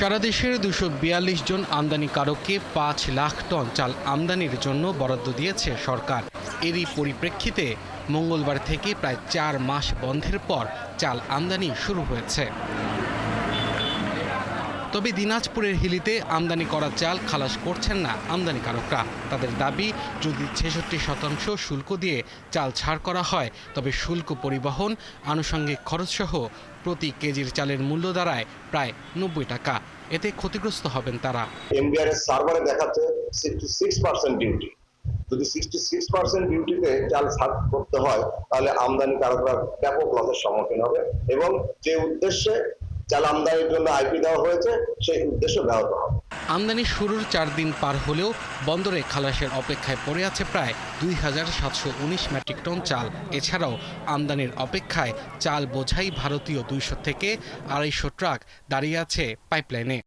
সারা দেশের ২৪২ জন আমদানিকারককে ৫ লাখ টন চাল আমদানির জন্য বরাদ্দ দিয়েছে সরকার। এরই পরিপ্রেক্ষিতে মঙ্গলবার থেকে প্রায় ৪ মাস বন্ধের পর চাল আমদানি শুরু হয়েছে। তবে দিনাজপুরের হিলিতে আমদানি করা চাল খালাস করছেন না আমদানিকারকরা। তাদের দাবি, যদি ৬৬% শুল্ক দিয়ে চাল ছাড় করা হয় তবে শুল্ক, পরিবহন, আনুষঙ্গিক খরচসহ প্রতি কেজির চালের মূল্য দাঁড়ায় প্রায় ৯০ টাকা। এতে ক্ষতিগ্রস্ত হবেন তারা। এমবিআর এর সার্ভারে দেখাচ্ছে 66% ডিউটি। যদি 66% ডিউটিতে চাল ছাড় করতে হয় তাহলে আমদানিকারকরা ব্যাপক লসের সম্মুখীন হবে এবং যে উদ্দেশ্যে চাল আমদানির জন্য আইপি দেওয়া হয়েছে সেই উদ্দেশ্য ব্যাহত হবে। আমদানি শুরুর ৪ দিন পার হলেও বন্দরে খালাসের অপেক্ষায় পড়ে আছে প্রায় ২,৭১৯ মেট্রিক টন চাল। এছাড়াও আমদানির অপেক্ষায় চাল বোঝাই ভারতীয় ২০০ থেকে ২৫০ ট্রাক দাঁড়িয়ে আছে পাইপলাইনে।